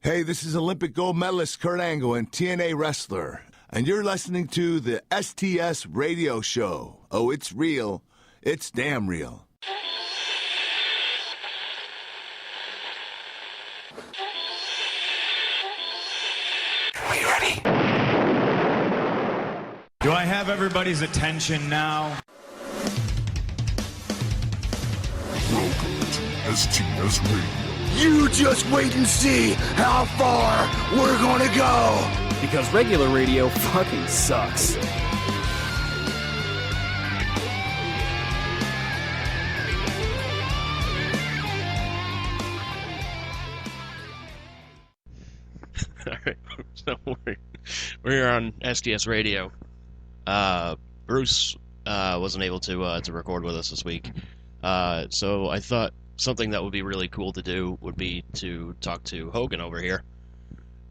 Hey, this is Olympic gold medalist Kurt Angle and TNA wrestler, and you're listening to the STS Radio Show. Oh, it's real. It's damn real. Are you ready? Do I have everybody's attention now? Welcome to STS Radio. You just wait and see how far we're gonna go. Because regular radio fucking sucks. Alright, so we're here on STS Radio. Bruce wasn't able to record with us this week. So I thought something that would be really cool to do would be to talk to Hogan over here,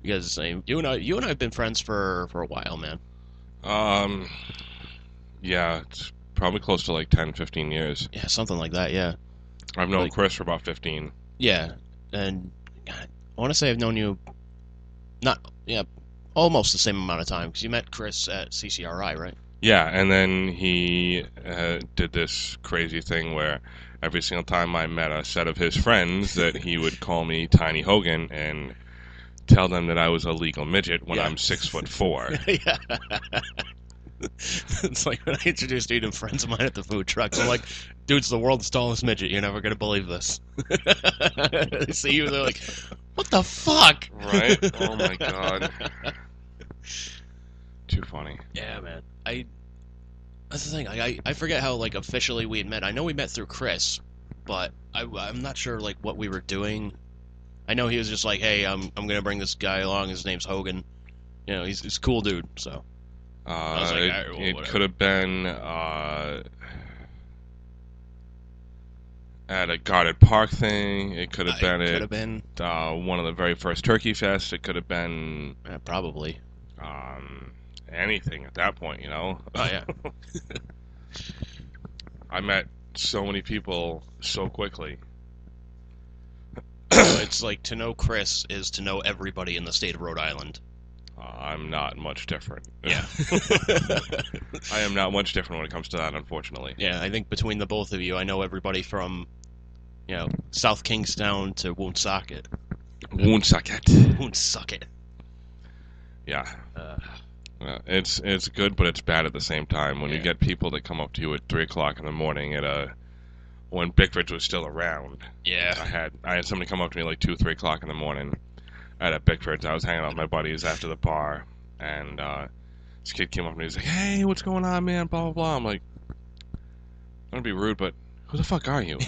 because you and I have been friends for a while, man. Yeah, it's probably close to like 10, 15 years. Yeah, something like that. Yeah, I've known Chris for about 15. Yeah, and God, I want to say I've known you, almost the same amount of time, because you met Chris at CCRI, right? Yeah, and then he did this crazy thing where every single time I met a set of his friends that he would call me Tiny Hogan and tell them that I was a legal midget when I'm 6'4". Yeah. It's like when I introduced you to friends of mine at the food trucks. I'm like, dude's the world's tallest midget. You're never going to believe this. They see you, they're like, what the fuck? Right? Oh my god. Too funny. Yeah, man. That's the thing. I forget how officially we had met. I know we met through Chris, but I'm not sure what we were doing. I know he was just like, hey, I'm gonna bring this guy along. His name's Hogan. You know, he's a cool dude. So I was like, all right, well, it could have been at a guarded park thing. It could have been one of the very first Turkey Fests. It could have been probably anything at that point, you know. Oh yeah. I met so many people so quickly. So it's like to know Chris is to know everybody in the state of Rhode Island. I'm not much different. Yeah. I am not much different when it comes to that, unfortunately. Yeah, I think between the both of you, I know everybody from, South Kingstown to Woonsocket. Woonsocket. Yeah. It's good, but it's bad at the same time. When you get people that come up to you at 3 o'clock in the morning when Bickford was still around. Yeah. I had somebody come up to me 2, 3 o'clock in the morning at Bickford's. I was hanging out with my buddies after the bar, and this kid came up to me. He's like, "Hey, what's going on, man? Blah blah blah." I'm like, "I'm gonna be rude, but who the fuck are you?"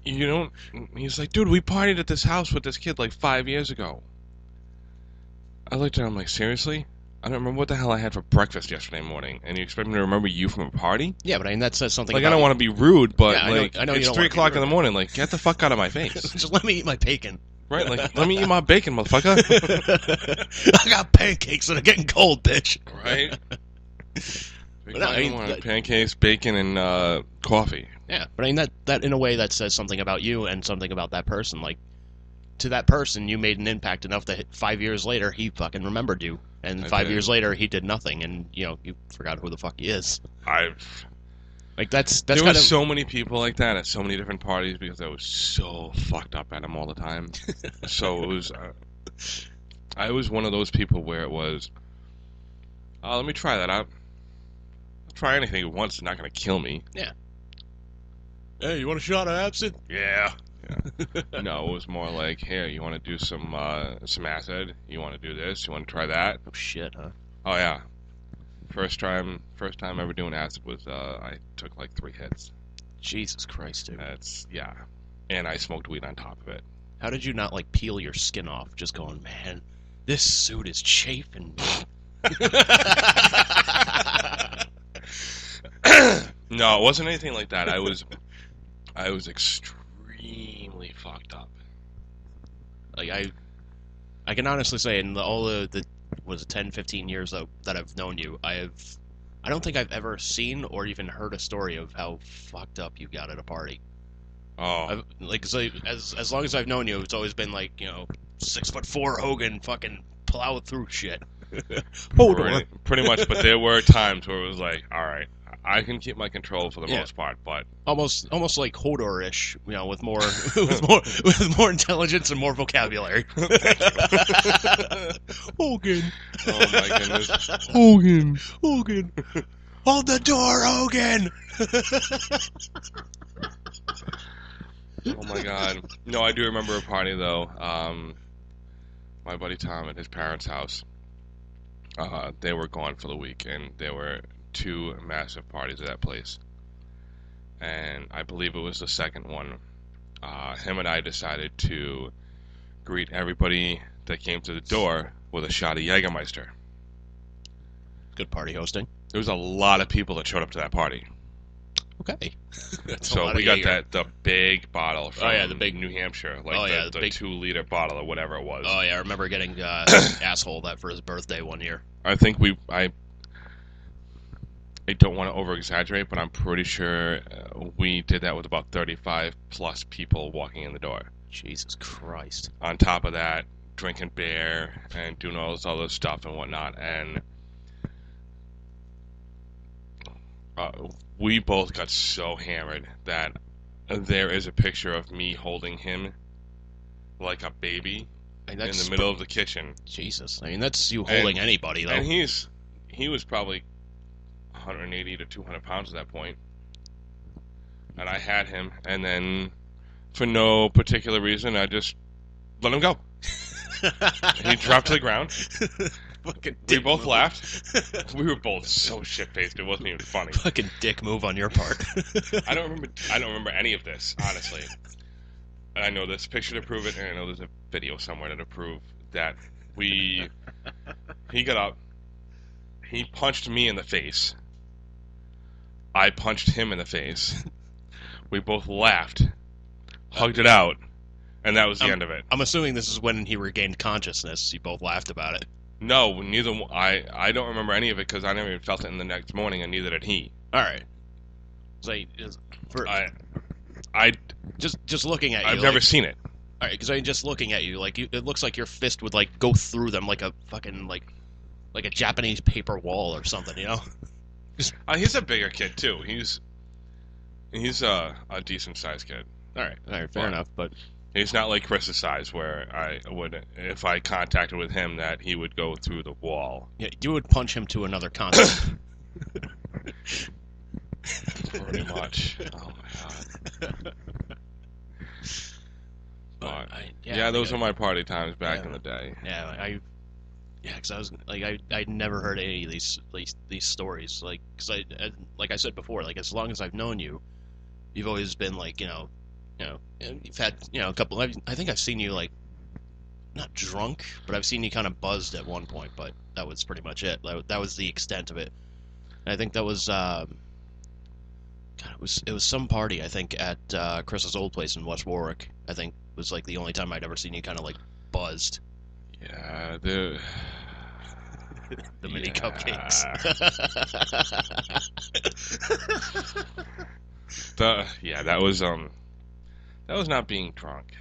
You don't. He's like, "Dude, we partied at this house with this kid 5 years ago." I looked at him like, seriously? I don't remember what the hell I had for breakfast yesterday morning, and you expect me to remember you from a party? Yeah, but that says something. I don't want to be rude, but I know it's 3 o'clock in the morning. Get the fuck out of my face. Just let me eat my bacon. Right? Let me eat my bacon, motherfucker. I got pancakes that are getting cold, bitch. Right? Pancakes, bacon, and coffee. Yeah, but that in a way that says something about you and something about that person. To that person, you made an impact enough that 5 years later, he fucking remembered you. And 5 years later, he did nothing, and, you forgot who the fuck he is. There was so many people like that at so many different parties because I was so fucked up at them all the time. So it was... I was one of those people where it was... let me try that out. I'll try anything at once. It's not going to kill me. Yeah. Hey, you want a shot of absinthe? Yeah. No, it was more like, here, you want to do some acid? You want to do this? You want to try that? Oh shit, huh? Oh yeah. First time ever doing acid was I took 3 hits. Jesus Christ, dude. Yeah. And I smoked weed on top of it. How did you not peel your skin off? Just going, man, this suit is chafing me. No, it wasn't anything like that. I was extremely fucked up. I can honestly say in all the 10, 15 years that I've known you, I don't think I've ever seen or even heard a story of how fucked up you got at a party. Oh. As long as I've known you, it's always been 6'4" Hogan fucking plow through shit. Hodor. Pretty much, but there were times where it was like, all right, I can keep my control for the most part, but almost like Hodor-ish, with more with more intelligence and more vocabulary. Hogan. Oh my goodness. Hogan. Hold the door, Hogan. Oh my god. No, I do remember a party though. My buddy Tom at his parents' house. They were gone for the week, and there were 2 massive parties at that place. And I believe it was the second one. Him and I decided to greet everybody that came to the door with a shot of Jägermeister. Good party hosting. There was a lot of people that showed up to that party. Okay. So we got the big bottle from the big New Hampshire, like the big 2-liter bottle or whatever it was. Oh yeah, I remember getting asshole that for his birthday one year. I think I don't want to over-exaggerate, but I'm pretty sure we did that with about 35 plus people walking in the door. Jesus Christ. On top of that, drinking beer and doing all this other stuff and whatnot, and we both got so hammered that there is a picture of me holding him like a baby in the middle of the kitchen. Jesus, I mean that's you holding anybody though. And he was probably 180 to 200 pounds at that point, and I had him, and then for no particular reason, I just let him go. He dropped to the ground. We both laughed. We were both so shit-faced, it wasn't even funny. Fucking dick move on your part. I don't remember any of this, honestly. And I know there's a picture to prove it, and I know there's a video somewhere to prove that he got up, he punched me in the face, I punched him in the face, we both laughed, hugged it out, and that was the end of it. I'm assuming this is when he regained consciousness. You both laughed about it. No, neither. I don't remember any of it because I never even felt it in the next morning, and neither did he. All right. Just looking at you. I've never seen it. All right, because just looking at you, it looks like your fist would go through them like a fucking like a Japanese paper wall or something, you know? He's a bigger kid too. He's a decent sized kid. All right, fair enough, but. He's not like Chris's size, where I would, if I contacted with him, that he would go through the wall. Yeah, you would punch him to another continent. Pretty much. Oh my god. But, those were my party times back in the day. Yeah, because I was I'd never heard any of these stories. Because like I said before, as long as I've known you, you've always been you've had, a couple. I think I've seen you not drunk, but I've seen you kind of buzzed at one point. But that was pretty much it. That was the extent of it. And I think that was, it was some party. I think at Chris's old place in West Warwick. I think was the only time I'd ever seen you kind of buzzed. Yeah, the mini cupcakes. That was not being drunk.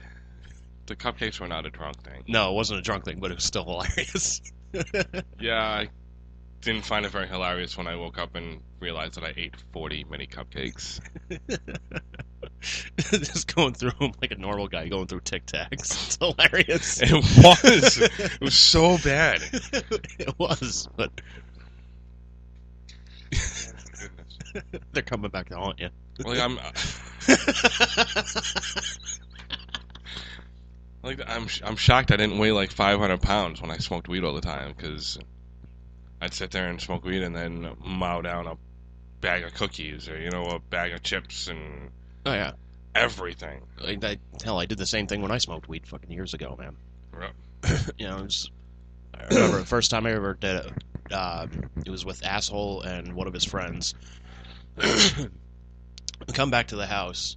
The cupcakes were not a drunk thing. No, it wasn't a drunk thing, but it was still hilarious. Yeah, I didn't find it very hilarious when I woke up and realized that I ate 40 mini cupcakes. Just going through them like a normal guy going through Tic Tacs. It's hilarious. It was. It was so bad. It was, but... They're coming back to haunt you. I'm shocked I didn't weigh 500 pounds when I smoked weed all the time, because I'd sit there and smoke weed and then mow down a bag of cookies or a bag of chips and everything. Hell, I did the same thing when I smoked weed fucking years ago, man. Yep. I remember the first time I ever did it. It was with Asshole and one of his friends. We come back to the house.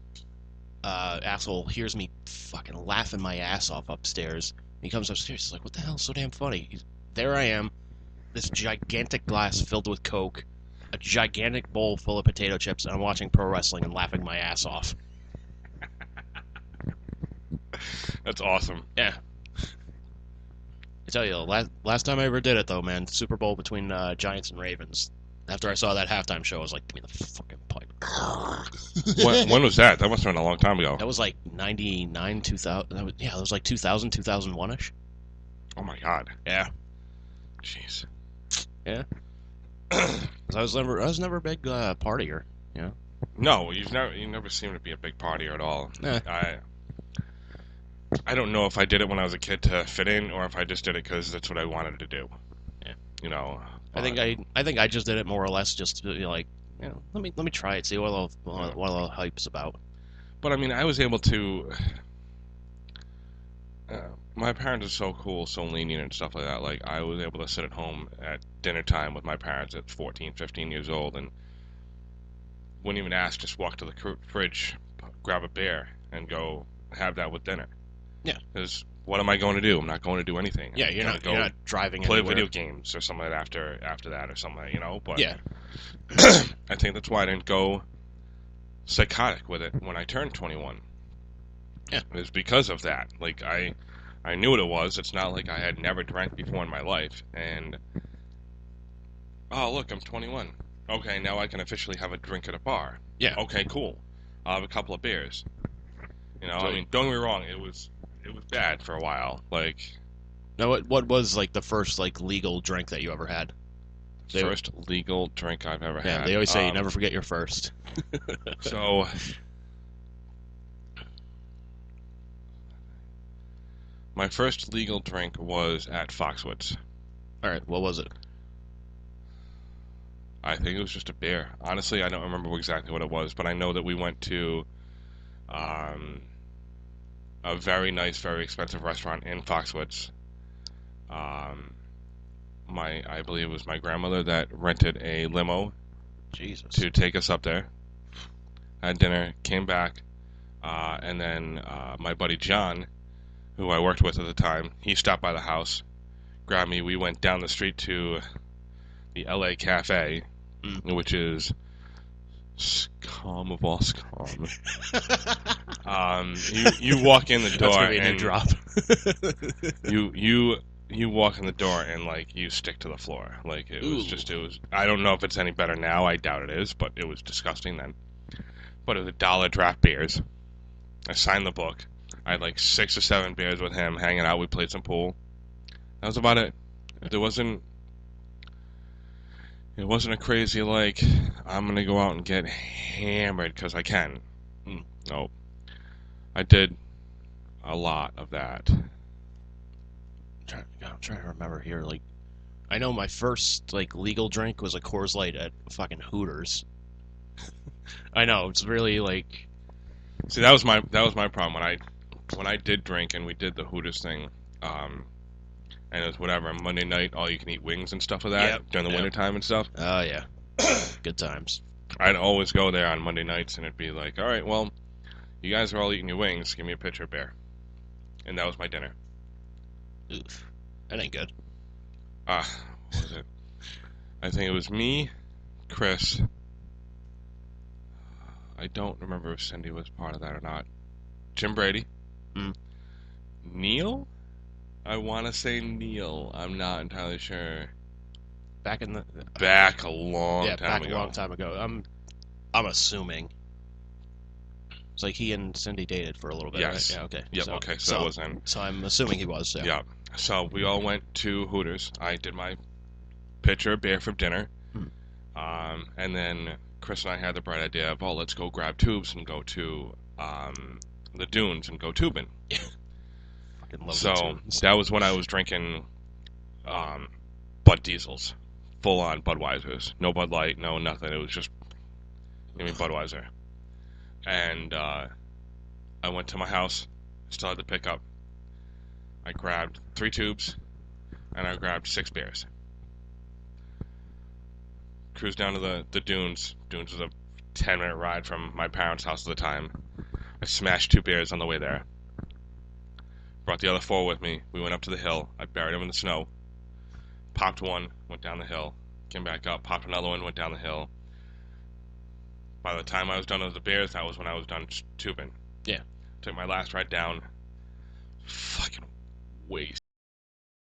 Asshole hears me fucking laughing my ass off upstairs. He comes upstairs. He's like, "What the hell is so damn funny?" There I am, this gigantic glass filled with Coke, a gigantic bowl full of potato chips, and I'm watching pro wrestling and laughing my ass off. That's awesome. Yeah. I tell you, last time I ever did it, though, man, Super Bowl between Giants and Ravens. After I saw that halftime show, I was like, give me the fucking pipe. When was that? That must have been a long time ago. That was like 99, 2000. That was like 2000, 2001-ish. Oh, my God. Yeah. Jeez. Yeah. 'Cause I was never a big partier, you know? No, you never seemed to be a big partier at all. I don't know if I did it when I was a kid to fit in, or if I just did it because that's what I wanted to do. Yeah. You know. I think I just did it more or less just to be like, you know, let me try it, see what all the hype's about. But I mean, I was able to. My parents are so cool, so lenient and stuff like that. Like, I was able to sit at home at dinner time with my parents at 14, 15 years old, and wouldn't even ask, just walk to the fridge, grab a beer, and go have that with dinner. Yeah. Because what am I going to do? I'm not going to do anything. Yeah, you're not driving play anywhere. video games or something like that after that or something, you know? But yeah. I think that's why I didn't go psychotic with it when I turned 21. Yeah. It was because of that. Like, I knew what it was. It's not like I had never drank before in my life. And, oh, look, I'm 21. Okay, now I can officially have a drink at a bar. Yeah. Okay, cool. I'll have a couple of beers. You know, So, I mean, don't get me wrong. It was bad for a while. Like, now, what was like the first like legal drink that you ever had? first legal drink I've ever had. Yeah, they always say you never forget your first. So, my first legal drink was at Foxwoods. All right, what was it? I think it was just a beer. Honestly, I don't remember exactly what it was, but I know that we went to a very nice, very expensive restaurant in Foxwoods. I believe it was my grandmother that rented a limo Jesus. to take us up there. Had dinner, came back, and then my buddy John, who I worked with at the time, he stopped by the house, grabbed me. We went down the street to the LA Cafe, which is scum of all scum. You walk in the door. That's gonna be a new drop. you walk in the door and like you stick to the floor. Like it was. I don't know if it's any better now. I doubt it is, but it was disgusting then. But it was $1 draft beers. I signed the book. I had like 6 or 7 beers with him, hanging out. We played some pool. That was about it. It wasn't a crazy like I'm gonna go out and get hammered because I can. No, I did a lot of that. I'm trying to remember here. Like, I know my first like legal drink was a Coors Light at fucking Hooters. I know, it's really like. See, that was my problem when I did drink and we did the Hooters thing. And it was whatever, Monday night, all you can eat wings and stuff like that during the wintertime and stuff. Oh, yeah. Good times. I'd always go there on Monday nights and it'd be like, all right, well, you guys are all eating your wings, give me a pitcher of beer. And that was my dinner. Oof. That ain't good. What was it? I think it was me, Chris. I don't remember if Cindy was part of that or not. Jim Brady. Neil? I want to say Neil. I'm not entirely sure. Back a long time ago. a long time ago. I'm assuming. It's like he and Cindy dated for a little bit, yes. right? Yeah, okay. Yep, okay, so that was him. So I'm assuming he was, yeah. Yeah. So we all went to Hooters. I did my pitcher of beer for dinner. And then Chris and I had the bright idea of, let's go grab tubes and go to the dunes and go tubing. So that was when I was drinking Bud Diesels, full on Budweisers, no Bud Light, no nothing. It was just give me Budweiser. And I went to my house, still had the pickup. I grabbed 3 tubes, and I grabbed 6 beers. Cruised down to the dunes. Dunes was a 10-minute ride from my parents' house at the time. I smashed 2 beers on the way there. Brought the other 4 with me. We went up to the hill. I buried them in the snow. Popped one, went down the hill. Came back up, popped another one, went down the hill. By the time I was done with the beers, that was when I was done tubing. Yeah. Took my last ride down. Fucking waste.